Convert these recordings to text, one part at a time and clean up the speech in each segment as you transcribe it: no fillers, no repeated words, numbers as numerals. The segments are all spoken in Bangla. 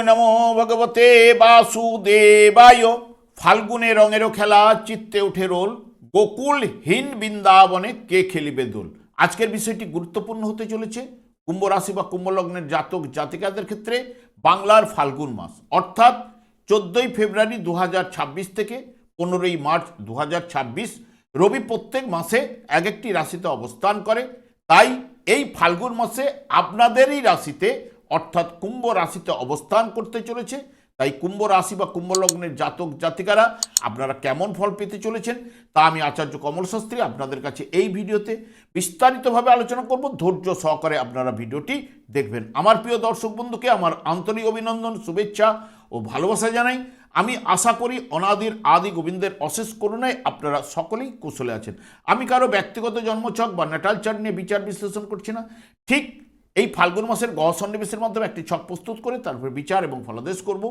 নমো ভগবতে বাসুদেবায়। ফাল্গুনে রঙেরও খেলা, চিত্তে উঠে রোল, গোকুলহীন বৃন্দাবনে কে খেলিবে দোল। আজকের বিষয়টি গুরুত্বপূর্ণ হতে চলেছে কুম্ভ রাশি বা কুম্ভ লগ্নের জাতক জাতিকাদের ক্ষেত্রে। বাংলার ফাল্গুন মাস অর্থাৎ 14ই ফেব্রুয়ারি 2026 থেকে 15ই মার্চ 2026 রবি প্রত্যেক মাসে এক একটি রাশিতে অবস্থান করে। তাই এই ফাল্গুন মাসে আপনাদেরই রাশিতে অর্থাৎ কুম্ভ রাশিতে অবস্থান করতে চলেছে। তাই কুম্ভ রাশি বা কুম্ভ লগ্নের জাতক জাতিকারা আপনারা কেমন ফল পেতে চলেছেন তা আমি আচার্য কমল শাস্ত্রী আপনাদের কাছে এই ভিডিওতে বিস্তারিতভাবে আলোচনা করব। ধৈর্য সহকারে আপনারা ভিডিওটি দেখবেন। আমার প্রিয় দর্শক বন্ধুকে আমার আন্তরিক অভিনন্দন, শুভেচ্ছা ও ভালোবাসা জানাই। আমি আশা করি অনাদির আদি গোবিন্দের অশেষ করুণায় আপনারা সকলেই কুশলে আছেন। আমি কারো ব্যক্তিগত জন্মছক বা ন্যাটাল চার্ট নিয়ে বিচার বিশ্লেষণ করছি না। ঠিক এই ফাল্গুন মাসের গ্রহ সন্নিবেশের মাধ্যমে একটি ছক প্রস্তুত করে তারপর বিচার এবং ফলাদেশ করব।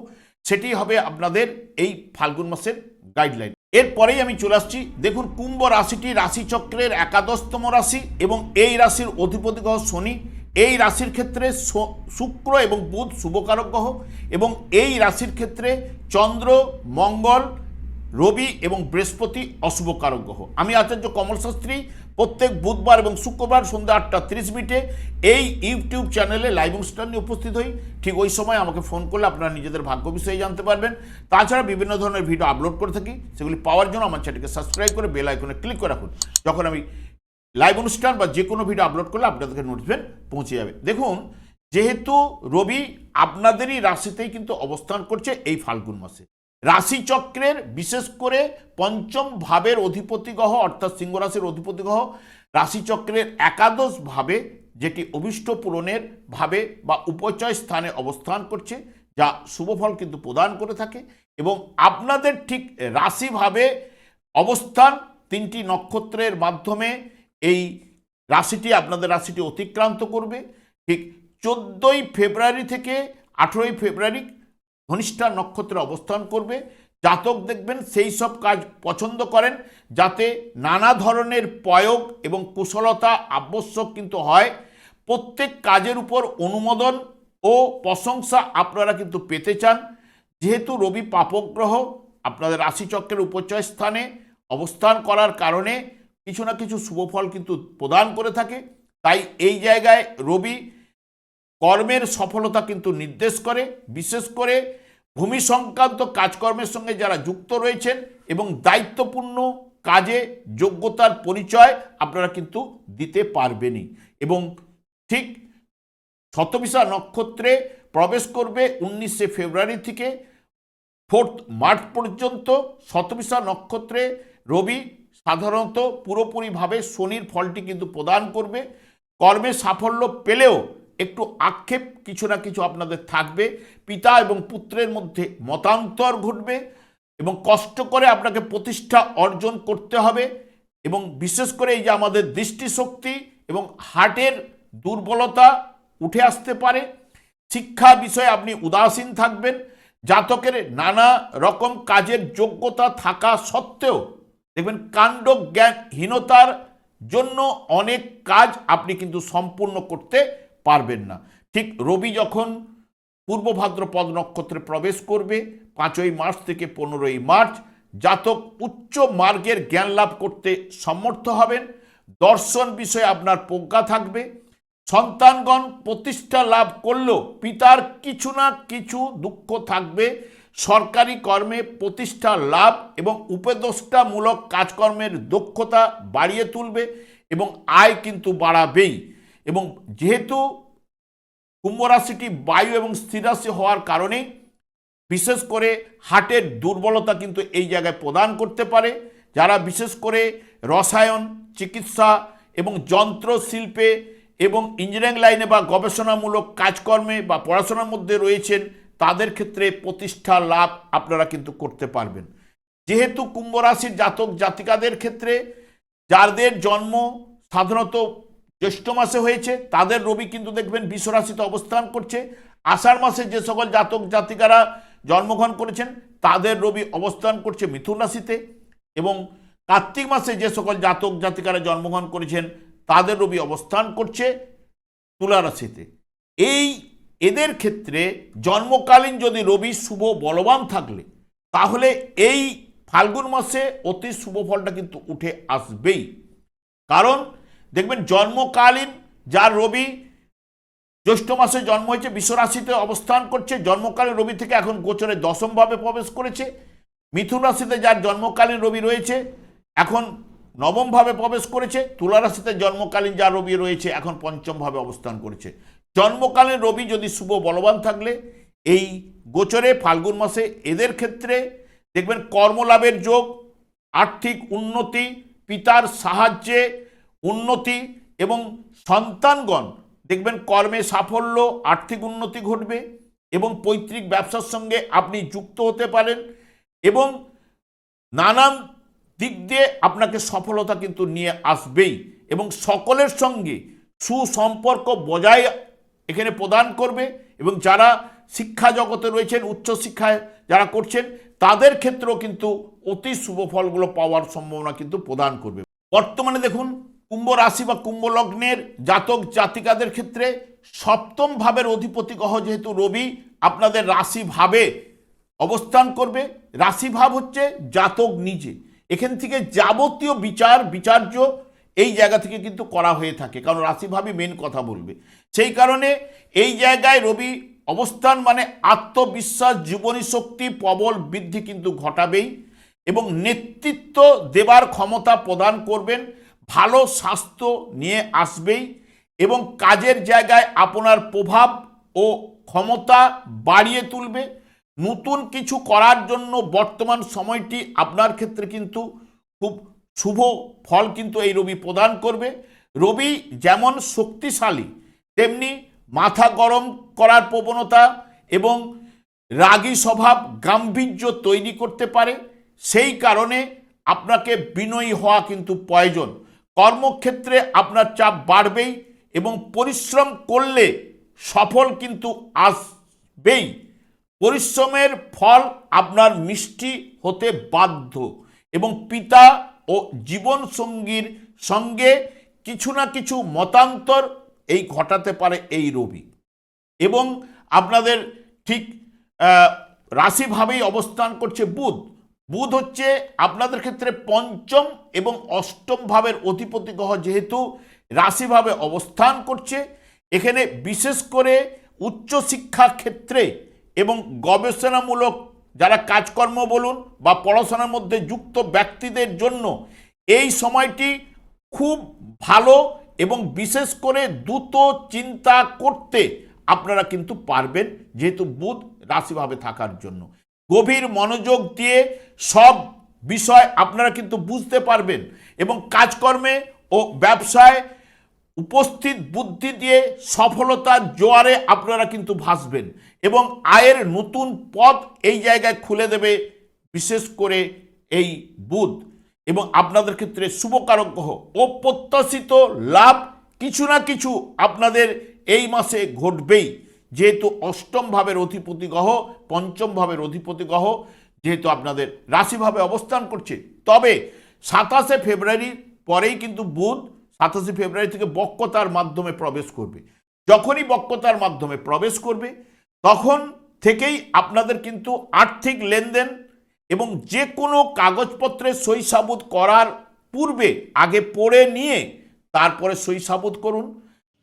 সেটি হবে আপনাদের এই ফাল্গুন মাসের গাইডলাইন। এরপরেই আমি চলে আসছি। দেখুন, কুম্ভ রাশিটি রাশিচক্রের একাদশতম রাশি এবং এই রাশির অধিপতি গ্রহ শনি। এই রাশির ক্ষেত্রে শুক্র এবং বুধ শুভকারক গ্রহ এবং এই রাশির ক্ষেত্রে চন্দ্র, মঙ্গল, রবি এবং বৃহস্পতি অশুভকারক গ্রহ। আমি আচার্য কমল শাস্ত্রী প্রত্যেক বুধবার এবং শুক্রবার সন্ধ্যা 8:30 এই ইউটিউব চ্যানেলে লাইভ অনুষ্ঠান নিয়ে উপস্থিত হই। ঠিক ওই সময় আমাকে ফোন করলে আপনারা নিজেদের ভাগ্য বিষয়ে জানতে পারবেন। তাছাড়া বিভিন্ন ধরনের ভিডিও আপলোড করে থাকি, সেগুলি পাওয়ার জন্য আমার চ্যানেলকে সাবস্ক্রাইব করে বেল আইকনে ক্লিক করে রাখুন। যখন আমি লাইভ অনুষ্ঠান বা যে কোনো ভিডিও আপলোড করলে আপনাদেরকে নোটিফিকেশন পৌঁছে যাবে। দেখুন, যেহেতু রবি আপনাদেরই রাশিতেই কিন্তু অবস্থান করছে এই ফাল্গুন মাসে, রাশিচক্রের বিশেষ করে পঞ্চম ভাবের অধিপতি গ্রহ অর্থাৎ সিংহ রাশির অধিপতি গ্রহ রাশিচক্রের একাদশ ভাবে, যেটি অভীষ্ট পূরণের ভাবে বা উপচয় স্থানে অবস্থান করছে, যা শুভফল কিন্তু প্রদান করে থাকে। এবং আপনাদের ঠিক রাশিভাবে অবস্থান 3টি নক্ষত্রের মাধ্যমে এই রাশিটি আপনাদের রাশিটি অতিক্রান্ত করবে। ঠিক 14ই ফেব্রুয়ারি থেকে 18ই ফেব্রুয়ারি ধনিষ্ঠা নক্ষত্রে অবস্থান করবে। জাতক দেখবেন সেই সব কাজ পছন্দ করেন যাতে নানা ধরনের প্রয়োগ এবং কুশলতা আবশ্যক কিন্তু হয়। প্রত্যেক কাজের উপর অনুমোদন ও প্রশংসা আপনারা কিন্তু পেতে চান। যেহেতু রবি পাপগ্রহ আপনাদের রাশিচক্রের উপচয় স্থানে অবস্থান করার কারণে কিছু না কিছু শুভফল কিন্তু প্রদান করে থাকে। তাই এই জায়গায় রবি কর্মের সফলতা কিন্তু নির্দেশ করে। বিশেষ করে ভূমি সংক্রান্ত কাজকর্মের সঙ্গে যারা যুক্ত রয়েছেন এবং দায়িত্বপূর্ণ কাজে যোগ্যতার পরিচয় আপনারা কিন্তু দিতে পারবেনই। এবং ঠিক শতবিশা নক্ষত্রে প্রবেশ করবে 19শে ফেব্রুয়ারি থেকে 4 মার্চ পর্যন্ত। শতবিশা নক্ষত্রে রবি সাধারণত পুরোপুরিভাবে শনির ফলটি কিন্তু প্রদান করবে। কর্মে সাফল্য পেলেও একটু আক্ষেপ কিছু না কিছু আপনাদের থাকবে। পিতা এবং পুত্রের মধ্যে মতান্তর ঘটবে এবং কষ্ট করে আপনাকে প্রতিষ্ঠা অর্জন করতে হবে। এবং বিশেষ করে এই যে আমাদের দৃষ্টিশক্তি এবং হার্টের দুর্বলতা উঠে আসতে পারে। শিক্ষা বিষয়ে আপনি উদাসীন থাকবেন। জাতকের নানা রকম কাজের যোগ্যতা থাকা সত্ত্বেও দেখবেন কাণ্ড জ্ঞানহীনতার জন্য অনেক কাজ আপনি কিন্তু সম্পূর্ণ করতে পারবেন না। ঠিক রবি যখন পূর্ব ভাদ্রপদ নক্ষত্রে প্রবেশ করবে 5ই মার্চ থেকে 15ই মার্চ, জাতক উচ্চ মার্গের জ্ঞান লাভ করতে সমর্থ হবেন। দর্শন বিষয়ে আপনার প্রজ্ঞা থাকবে। সন্তানগণ প্রতিষ্ঠা লাভ করলেও পিতার কিছু না কিছু দুঃখ থাকবে। সরকারি কর্মে প্রতিষ্ঠা লাভ এবং উপদেষ্টামূলক কাজকর্মের দক্ষতা বাড়িয়ে তুলবে এবং আয় কিন্তু বাড়াবেই। এবং যেহেতু কুম্ভ রাশিটি বায়ু এবং স্থির রাশি হওয়ার কারণে বিশেষ করে হার্টের দুর্বলতা কিন্তু এই জায়গায় প্রদান করতে পারে। যারা বিশেষ করে রসায়ন, চিকিৎসা এবং যন্ত্র শিল্পে এবং ইঞ্জিনিয়ারিং লাইনে বা গবেষণামূলক কাজকর্মে বা পড়াশোনার মধ্যে রয়েছেন, তাদের ক্ষেত্রে প্রতিষ্ঠা লাভ আপনারা কিন্তু করতে পারবেন। যেহেতু কুম্ভ রাশির জাতক জাতিকাদের ক্ষেত্রে যাদের জন্ম সাধারণত জ্যৈষ্ঠ মাসে হয়েছে, তাদের রবি কিন্তু দেখবেন বৃষ রাশিতে অবস্থান করছে। আষাঢ় মাসে যে সকল জাতক জাতিকারা জন্মগ্রহণ করেছেন তাদের রবি অবস্থান করছে মিথুন রাশিতে। এবং কার্তিক মাসে যে সকল জাতক জাতিকারা জন্মগ্রহণ করেছেন তাদের রবি অবস্থান করছে তুলা রাশিতে। এই এদের ক্ষেত্রে জন্মকালীন যদি রবি শুভ বলবান থাকলে তাহলে এই ফাল্গুন মাসে অতি শুভ ফলটা কিন্তু উঠে আসবেই। কারণ দেখবেন জন্মকালীন যার রবি জ্যৈষ্ঠ মাসে জন্ম হয়েছে, বিশ্বরাশিতে অবস্থান করছে, জন্মকালীন রবি থেকে এখন গোচরে দশমভাবে প্রবেশ করেছে। মিথুন রাশিতে যার জন্মকালীন রবি রয়েছে এখন নবমভাবে প্রবেশ করেছে। তুলা রাশিতে জন্মকালীন যার রবি রয়েছে এখন পঞ্চমভাবে অবস্থান করেছে। জন্মকালীন রবি যদি শুভ বলবান থাকলে এই গোচরে ফাল্গুন মাসে এদের ক্ষেত্রে দেখবেন কর্মলাভের যোগ, আর্থিক উন্নতি, পিতার সাহায্যে উন্নতি এবং সন্তানগণ দেখবেন কর্মে সাফল্য, আর্থিক উন্নতি ঘটবে এবং পৈতৃক ব্যবসার সঙ্গে আপনি যুক্ত হতে পারেন এবং নানান দিক দিয়ে আপনাকে সফলতা কিন্তু নিয়ে আসবেই এবং সকলের সঙ্গে সুসম্পর্ক বজায় এখানে প্রদান করবে এবং যারা শিক্ষা জগতে রয়েছেন, উচ্চশিক্ষায় যারা করছেন তাদের ক্ষেত্রেও কিন্তু অতি শুভ ফলগুলো পাওয়ার সম্ভাবনা কিন্তু প্রদান করবে। বর্তমানে দেখুন কুম্ভ রাশি বা কুম্ভ লগ্নের জাতক জাতিকাদের ক্ষেত্রে সপ্তম ভাবের অধিপতি গ্রহ যেহেতু রবি আপনাদের রাশি ভাবে অবস্থান করবে। রাশি ভাব হচ্ছে জাতক নিজে, এখান থেকে যাবতীয় বিচার্য এই জায়গা থেকে কিন্তু করা হয়ে থাকে, কারণ রাশিভাবই মেন কথা বলবে। সেই কারণে এই জায়গায় রবি অবস্থান মানে আত্মবিশ্বাস, জীবনী শক্তি প্রবল বৃদ্ধি কিন্তু ঘটাবেই এবং নেতৃত্ব দেবার ক্ষমতা প্রদান করবেন, ভালো স্বাস্থ্য নিয়ে আসবেই এবং কাজের জায়গায় আপনার প্রভাব ও ক্ষমতা বাড়িয়ে তুলবে। নতুন কিছু করার জন্য বর্তমান সময়টি আপনার ক্ষেত্রে কিন্তু খুব শুভ ফল কিন্তু এই রবি প্রদান করবে। রবি যেমন শক্তিশালী তেমনি মাথা গরম করার প্রবণতা এবং রাগী স্বভাব, গাম্ভীর্য তৈরি করতে পারে। সেই কারণে আপনাকে বিনয়ী হওয়া কিন্তু প্রয়োজন। কর্মক্ষেত্রে আপনার চাপ বাড়বেই এবং পরিশ্রম করলে সফল কিন্তু আসবেই। পরিশ্রমের ফল আপনার মিষ্টি হতে বাধ্য এবং পিতা ও জীবনসঙ্গীর সঙ্গে কিছু না কিছু মতান্তর এই ঘটাতে পারে এই রবি এবং আপনাদের ঠিক রাশিভাবেই অবস্থান করছে বুধ। বুধ হচ্ছে আপনাদের ক্ষেত্রে পঞ্চম এবং অষ্টম ভাবের অধিপতি গ্রহ, যেহেতু রাশিভাবে অবস্থান করছে এখানে বিশেষ করে উচ্চশিক্ষা ক্ষেত্রে এবং গবেষণামূলক যারা কাজকর্ম বলুন বা পড়াশোনার মধ্যে যুক্ত ব্যক্তিদের জন্য এই সময়টি খুব ভালো এবং বিশেষ করে দ্রুত চিন্তা করতে আপনারা কিন্তু পারবেন, যেহেতু বুধ রাশিভাবে থাকার জন্য গভীর মনোযোগ দিয়ে সব বিষয় আপনারা কিন্তু বুঝতে পারবেন এবং কাজকর্মে ও ব্যবসায় উপস্থিত বুদ্ধি দিয়ে সফলতার জোয়ারে আপনারা কিন্তু ভাসবেন এবং আয়ের নতুন পথ এই জায়গায় খুলে দেবে বিশেষ করে এই বুধ এবং আপনাদের ক্ষেত্রে শুভকারক গ্রহ। অপ্রত্যাশিত লাভ কিছু না কিছু আপনাদের এই মাসে ঘটবেই, যেহেতু অষ্টম ভাবের অধিপতি গ্রহ, পঞ্চম ভাবের অধিপতি গ্রহ যেহেতু আপনাদের রাশিভাবে অবস্থান করছে। তবে 27শে ফেব্রুয়ারির পরেই কিন্তু বুধ 27শে ফেব্রুয়ারি থেকে বক্রতার মাধ্যমে প্রবেশ করবে। যখনই বক্রতার মাধ্যমে প্রবেশ করবে তখন থেকেই আপনাদের কিন্তু আর্থিক লেনদেন এবং যে কোনো কাগজপত্রে সই সাবুত করার পূর্বে আগে পড়ে নিয়ে তারপরে সই সাবুত করুন।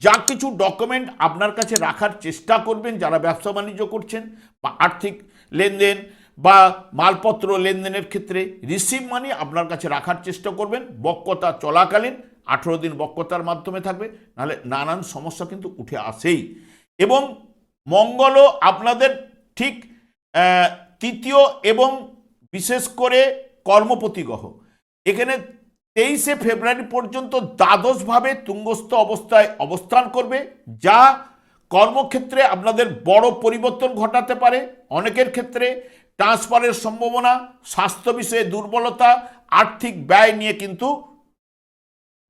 যা কিছু ডকুমেন্ট আপনার কাছে রাখার চেষ্টা করবেন যারা ব্যবসা বাণিজ্য করছেন বা আর্থিক লেনদেন বা মালপত্র লেনদেনের ক্ষেত্রে রিসিভ মানি আপনার কাছে রাখার চেষ্টা করবেন। বক্রতা চলাকালীন 18 দিন বক্রতার মাধ্যমে থাকবে, নাহলে নানান সমস্যা কিন্তু উঠে আসেই। এবং মঙ্গলও আপনাদের ঠিক তৃতীয় এবং বিশেষ করে কর্মপতি গ্রহ এখানে 23শে ফেব্রুয়ারি পর্যন্ত দ্বাদশভাবে তুঙ্গস্থ অবস্থায় অবস্থান করবে, যা কর্মক্ষেত্রে আপনাদের বড় পরিবর্তন ঘটাতে পারে। অনেকের ক্ষেত্রে ট্রান্সফারের সম্ভাবনা, স্বাস্থ্য বিষয়ে দুর্বলতা, আর্থিক ব্যয় নিয়ে কিন্তু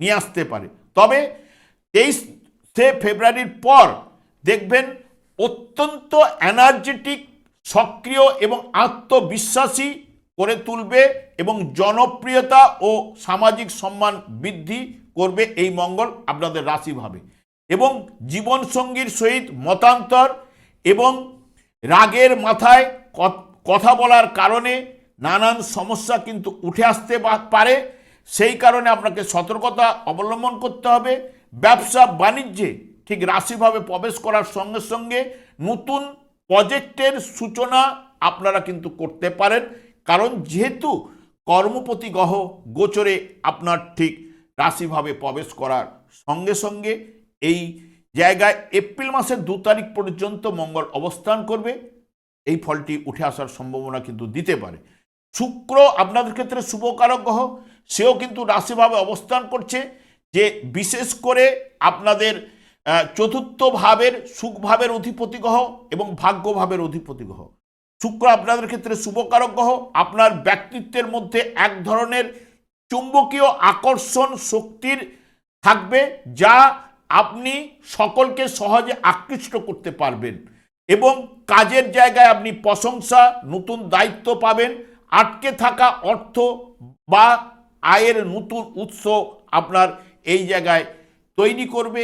নিয়ে আসতে পারে। তবে 23শে ফেব্রুয়ারির পর দেখবেন অত্যন্ত এনার্জেটিক, সক্রিয় এবং আত্মবিশ্বাসী করে তুলবে এবং জনপ্রিয়তা ও সামাজিক সম্মান বৃদ্ধি করবে এই মঙ্গল আপনাদের রাশিভাবে। এবং জীবনসঙ্গীর সহিত মতান্তর এবং রাগের মাথায় কথা বলার কারণে নানান সমস্যা কিন্তু উঠে আসতে পারে। সেই কারণে আপনাকে সতর্কতা অবলম্বন করতে হবে। ব্যবসা বাণিজ্যে ঠিক রাশিভাবে প্রবেশ করার সঙ্গে সঙ্গে নতুন প্রজেক্টের সূচনা আপনারা কিন্তু করতে পারেন, কারণ যেহেতু কর্মপতি গ্রহ গোচরে আপনার ঠিক রাশিভাবে প্রবেশ করার সঙ্গে সঙ্গে এই জায়গায় এপ্রিল মাসের 2 তারিখ পর্যন্ত মঙ্গল অবস্থান করবে। এই ফলটি উঠে আসার সম্ভাবনা কিন্তু দিতে পারে। শুক্র আপনাদের ক্ষেত্রে শুভকারক গ্রহ, সেও কিন্তু রাশিভাবে অবস্থান করছে, যে বিশেষ করে আপনাদের চতুর্থ ভাবের সুখভাবের অধিপতি গ্রহ এবং ভাগ্যভাবের অধিপতি গ্রহ। শুক্র আপনাদের ক্ষেত্রে শুভকারক গ্রহ। আপনার ব্যক্তিত্বের মধ্যে এক ধরনের চুম্বকীয় আকর্ষণ শক্তির থাকবে, যা আপনি সকলকে সহজে আকৃষ্ট করতে পারবেন এবং কাজের জায়গায় আপনি প্রশংসা, নতুন দায়িত্ব পাবেন। আটকে থাকা অর্থ বা আয়ের নতুন উৎস আপনার এই জায়গায় তৈরি করবে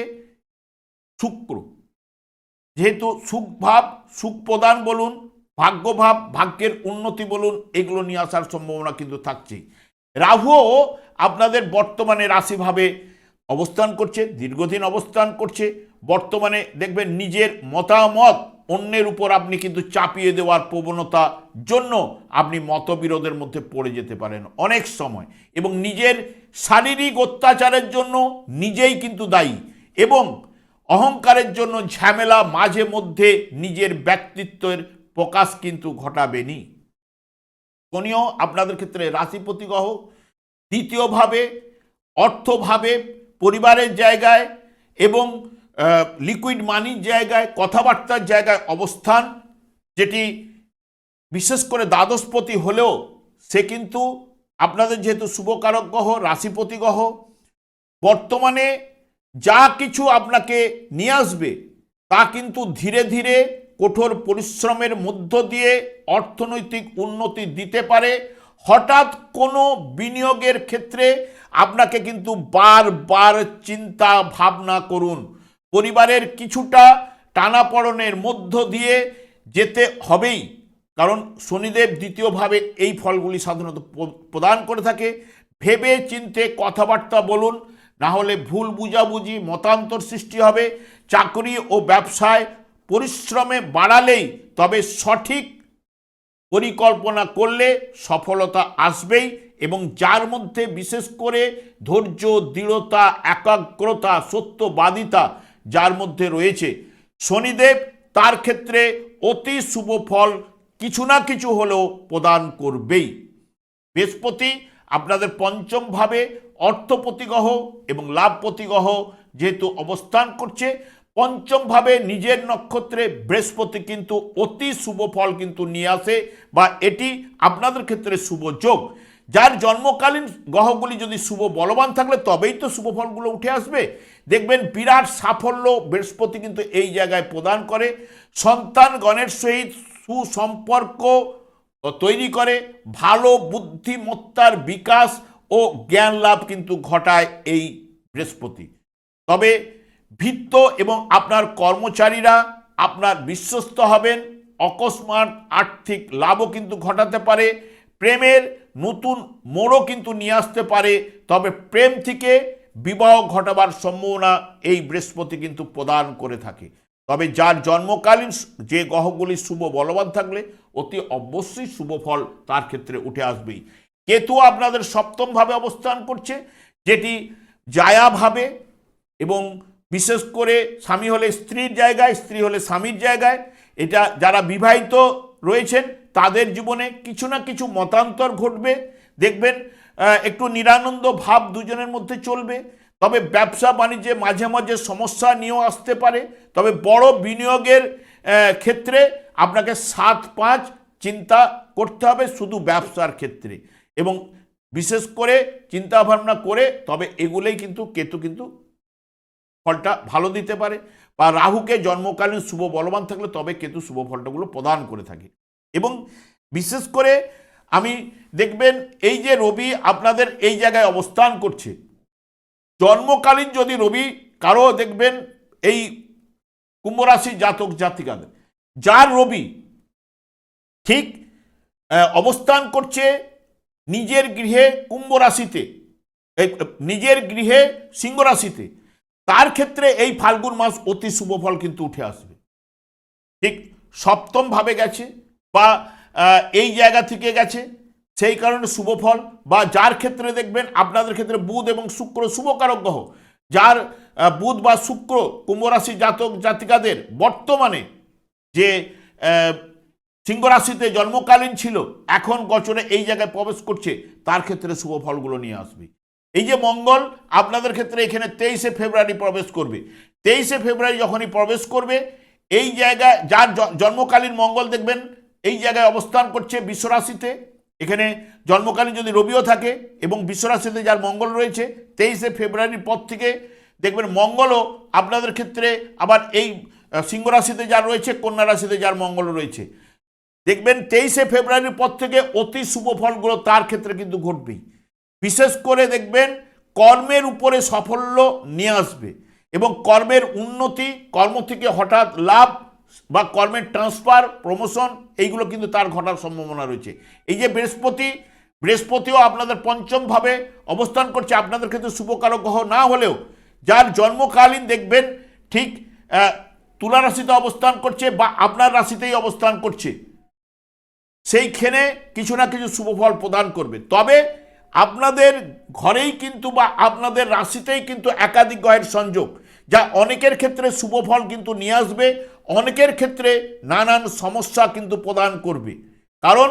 শুক্র। যেহেতু সুখভাব, সুখ প্রদান বলুন, ভাগ্যভাব, ভাগ্যের উন্নতি বলুন, এগুলো নিয়ে আসার সম্ভাবনা কিন্তু থাকছেই। রাহুও আপনাদের বর্তমানে রাশিভাবে অবস্থান করছে, দীর্ঘদিন অবস্থান করছে। বর্তমানে দেখবেন নিজের মতামত অন্যের উপর আপনি কিন্তু চাপিয়ে দেওয়ার প্রবণতা জন্য আপনি মতবিরোধের মধ্যে পড়ে যেতে পারেন অনেক সময়, এবং নিজের শারীরিক অত্যাচারের জন্য নিজেই কিন্তু দায়ী, এবং অহংকারের জন্য ঝামেলা মাঝে মধ্যে নিজের ব্যক্তিত্বের প্রকাশ কিন্তু ঘটাবেনি। শনিও আপনাদের ক্ষেত্রে রাশিপতি গ্রহ, দ্বিতীয়ভাবে অর্থভাবে, পরিবারের জায়গায় এবং লিকুইড মানির জায়গায়, কথাবার্তার জায়গায় অবস্থান, যেটি বিশেষ করে দ্বাদশপতি হলেও সে কিন্তু আপনাদের যেহেতু শুভকারক গ্রহ, রাশিপতি গ্রহ, বর্তমানে যা কিছু আপনাকে নিয়ে আসবে তা কিন্তু ধীরে ধীরে কঠোর পরিশ্রমের মধ্য দিয়ে অর্থনৈতিক উন্নতি দিতে পারে। হঠাৎ কোনো বিনিয়োগের ক্ষেত্রে আপনাকে কিন্তু বারবার চিন্তা ভাবনা করুন। পরিবারের কিছুটা টানাপড়নের মধ্য দিয়ে যেতে হবেই, কারণ শনিদেব দ্বিতীয়ভাবে এই ফলগুলি সাধারণত প্রদান করে থাকে। ভেবে চিন্তে কথাবার্তা বলুন, না হলে ভুল বুঝাবুঝি, মতান্তর সৃষ্টি হবে। চাকরি ও ব্যবসায় পরিশ্রমে বাড়ালেই তবে সঠিক পরিকল্পনা করলে সফলতা আসবেই, এবং যার মধ্যে বিশেষ করে ধৈর্য, দৃঢ়তা, একাগ্রতা, সত্যবাদিতা যার মধ্যে রয়েছে, শনিদেব তার ক্ষেত্রে অতি শুভ ফল কিছু না কিছু হলেও প্রদান করবেই। বৃহস্পতি আপনাদের পঞ্চম ভাবে অর্থপতি গ্রহ এবং লাভপতি গ্রহ যেহেতু অবস্থান করছে, পঞ্চম ভাবে নিজের নক্ষত্রে বৃহস্পতি কিন্তু অতি শুভ ফল কিন্তু নিয়ে আসে, বা এটি আপনাদের ক্ষেত্রে শুভ যোগ। যার জন্মকালীন গ্রহগুলি যদি শুভ বলবান থাকলে তবেই তো শুভ ফলগুলো উঠে আসবে। দেখবেন বিরাট সাফল্য বৃহস্পতি কিন্তু এই জায়গায় প্রদান করে, সন্তানগণের সহিত সুসম্পর্ক তৈরি করে, ভালো বুদ্ধিমত্তার বিকাশ ও জ্ঞান লাভ কিন্তু ঘটায় এই বৃহস্পতি। তবে ভৃত্য এবং আপনার কর্মচারীরা আপনার বিশ্বস্ত হবেন, অকস্মাৎ আর্থিক লাভও কিন্তু ঘটাতে পারে, প্রেমের নতুন মোড়ও কিন্তু নিয়ে আসতে পারে। তবে প্রেম থেকে বিবাহ ঘটাবার সম্ভাবনা এই বৃহস্পতি কিন্তু প্রদান করে থাকে। তবে যার জন্মকালীন যে গ্রহগুলি শুভ বলবান থাকলে অতি অবশ্যই শুভ ফল তার ক্ষেত্রে উঠে আসবেই। কেতু আপনাদের সপ্তম ভাবে অবস্থান করছে, যেটি জায়াভাবে, এবং বিশেষ করে স্বামী হলে স্ত্রীর জায়গায়, স্ত্রী হলে স্বামীর জায়গায়। এটা যারা বিবাহিত রয়েছেন তাদের জীবনে কিছু না কিছু মতান্তর ঘটবে, দেখবেন একটু নিরানন্দ ভাব দুজনের মধ্যে চলবে। তবে ব্যবসা বাণিজ্যে মাঝে মাঝে সমস্যা নিয়েও আসতে পারে। তবে বড় বিনিয়োগের ক্ষেত্রে আপনাকে 7-5 চিন্তা করতে হবে শুধু ব্যবসার ক্ষেত্রে, এবং বিশেষ করে চিন্তা ভাবনা করে তবে এগুলোই কিন্তু কেতু কিন্তু ফলটা ভালো দিতে পারে, বা রাহুকে জন্মকালীন শুভ বলবান থাকলে তবে কেতু শুভ ফলটাগুলো প্রদান করে থাকে। এবং বিশেষ করে আমি দেখবেন এই যে রবি আপনাদের এই জায়গায় অবস্থান করছে, জন্মকালীন যদি রবি কারো দেখবেন এই কুম্ভ রাশির জাতক জাতিকাদের যার রবি ঠিক অবস্থান করছে নিজের গৃহে কুম্ভ রাশিতে, নিজের গৃহে সিংহ রাশিতে, তার ক্ষেত্রে এই ফাল্গুন মাস অতি শুভ ফল কিন্তু উঠে আসবে। ঠিক সপ্তম ভাবে গেছে বা এই জায়গা থেকে গেছে, সেই কারণে শুভ ফল। বা যার ক্ষেত্রে দেখবেন আপনাদের ক্ষেত্রে বুধ এবং শুক্র শুভকারক গ্রহ, যার বুধ বা শুক্র কুম্ভ রাশি জাতক জাতিকাদের বর্তমানে যে সিংহ রাশিতে জন্মকালীন ছিল, এখন গোচরে এই জায়গায় প্রবেশ করছে, তার ক্ষেত্রে শুভ ফলগুলো নিয়ে আসবে। এই যে মঙ্গল আপনাদের ক্ষেত্রে এখানে 23শে ফেব্রুয়ারি প্রবেশ করবে, 23শে ফেব্রুয়ারি যখনই প্রবেশ করবে, এই জায়গায় যার জন্মকালীন মঙ্গল দেখবেন এই জায়গায় অবস্থান করছে বিশ্বরাশিতে। এখানে জন্মকালীন যদি রবিও থাকে এবং বিশ্বরাশিতে যার মঙ্গল রয়েছে, 23শে ফেব্রুয়ারির পর থেকে দেখবেন মঙ্গলও আপনাদের ক্ষেত্রে আবার এই সিংহ রাশিতে যার রয়েছে, কন্যা রাশিতে যার মঙ্গল রয়েছে, দেখবেন 23শে ফেব্রুয়ারির পর থেকে অতি শুভ ফলগুলো তার ক্ষেত্রে কিন্তু ঘটবেই। বিশেষ করে দেখবেন কর্মের উপরে সাফল্য নিয়ে আসবে এবং কর্মের উন্নতি, কর্ম থেকে হঠাৎ লাভ বা কর্মের ট্রান্সফার, প্রমোশন, এইগুলো কিন্তু তার ঘটার সম্ভাবনা রয়েছে। এই যে বৃহস্পতিও আপনাদের পঞ্চমভাবে অবস্থান করছে, আপনাদের ক্ষেত্রে শুভকারক গ্রহ না হলেও যার জন্মকালীন দেখবেন ঠিক তুলা রাশিতে অবস্থান করছে বা আপনার রাশিতেই অবস্থান করছে, সেইখানে কিছু না কিছু শুভফল প্রদান করবে। তবে আপনাদের ঘরেই কিন্তু বা আপনাদের রাশিতেই কিন্তু একাধিক গ্রহের সংযোগ, যা অনেকের ক্ষেত্রে শুভফল কিন্তু নিয়ে আসবে, অনেকের ক্ষেত্রে নানান সমস্যা কিন্তু প্রদান করবে। কারণ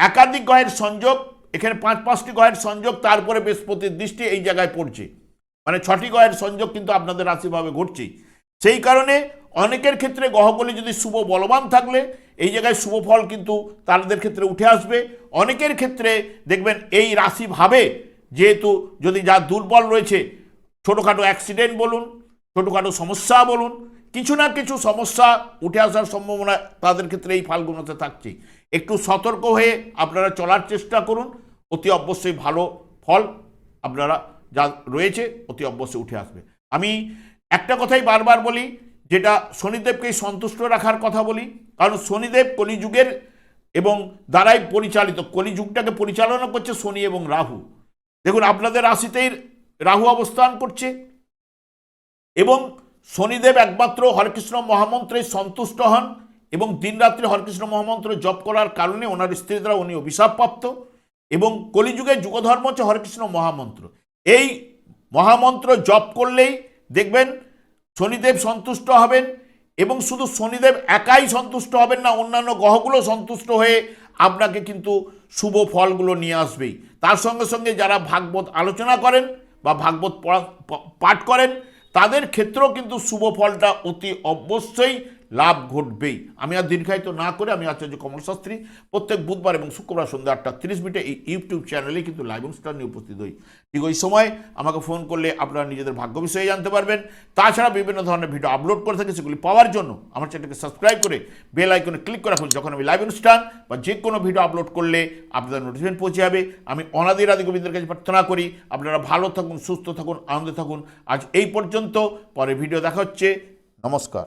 একাধিক গ্রহের সংযোগ, এখানে 5টি গ্রহের সংযোগ, তারপরে বৃহস্পতির দৃষ্টি এই জায়গায় পড়ছে, মানে 6টি গ্রহের সংযোগ কিন্তু আপনাদের রাশিভাবে ঘটছে। সেই কারণে অনেকের ক্ষেত্রে গ্রহগুলি যদি শুভ বলবান থাকলে এই জায়গায় শুভ ফল কিন্তু তাদের ক্ষেত্রে উঠে আসবে। অনেকের ক্ষেত্রে দেখবেন এই রাশিভাবে যেহেতু যদি যা দুর্বল রয়েছে, ছোটোখাটো অ্যাক্সিডেন্ট বলুন, ছোটোখাটো সমস্যা বলুন, কিছু না কিছু সমস্যা উঠে আসার সম্ভাবনা তাদের ক্ষেত্রে এই ফাল্গুনতে থাকছে। একটু সতর্ক হয়ে আপনারা চলার চেষ্টা করুন, অতি অবশ্যই ভালো ফল আপনারা যা রয়েছে অতি অবশ্যই উঠে আসবে। আমি একটা কথাই বারবার বলি, যেটা শনিদেবকে সন্তুষ্ট রাখার কথা বলি, কারণ শনিদেব কলিযুগের এবং দ্বারাই পরিচালিত, কলিযুগটাকে পরিচালনা করছে শনি এবং রাহু। দেখুন আপনাদের রাশিতেই রাহু অবস্থান করছে এবং শনিদেব একমাত্র হরেকৃষ্ণ মহামন্ত্রে সন্তুষ্ট হন এবং দিনরাত্রি হরেকৃষ্ণ মহামন্ত্র জপ করার কারণে ওনার স্ত্রী দ্বারা উনি অভিশাপপ্রাপ্ত। এবং কলিযুগের যুগধর্ম হচ্ছে হরেকৃষ্ণ মহামন্ত্র। এই মহামন্ত্র জপ করলেই দেখবেন শনিদেব সন্তুষ্ট হবেন এবং শুধু শনিদেব একাই সন্তুষ্ট হবেন না, অন্যান্য গ্রহগুলো সন্তুষ্ট হয়ে আপনাকে কিন্তু শুভ ফলগুলো নিয়ে আসবেই। তার সঙ্গে সঙ্গে যারা ভাগবত আলোচনা করেন বা ভাগবত পাঠ করেন, তাদের ক্ষেত্রেও কিন্তু শুভ ফলটা অতি অবশ্যই লাভ ঘটবেই। আমি আর দীর্ঘায়িত না করে আমি আচার্য কমল শাস্ত্রী প্রত্যেক বুধবার এবং শুক্রবার সন্ধ্যা 8:30 এই ইউটিউব চ্যানেলে কিন্তু লাইভ অনুষ্ঠান নিয়ে উপস্থিত হই। ঠিক ওই সময় আমাকে ফোন করলে আপনারা নিজেদের ভাগ্য বিষয়ে জানতে পারবেন। তাছাড়া বিভিন্ন ধরনের ভিডিও আপলোড করে থাকি, সেগুলি পাওয়ার জন্য আমার চ্যানেলকে সাবস্ক্রাইব করে বেল আইকনে ক্লিক করে রাখুন। যখন আমি লাইভ অনুষ্ঠান বা যে কোনো ভিডিও আপলোড করলে আপনাদের নোটিফিকেশন পৌঁছে যাবে। আমি অনাদির আদি গোবিন্দের কাছে প্রার্থনা করি আপনারা ভালো থাকুন, সুস্থ থাকুন, আনন্দে থাকুন। আজ এই পর্যন্ত, পরে ভিডিও দেখা হচ্ছে। নমস্কার।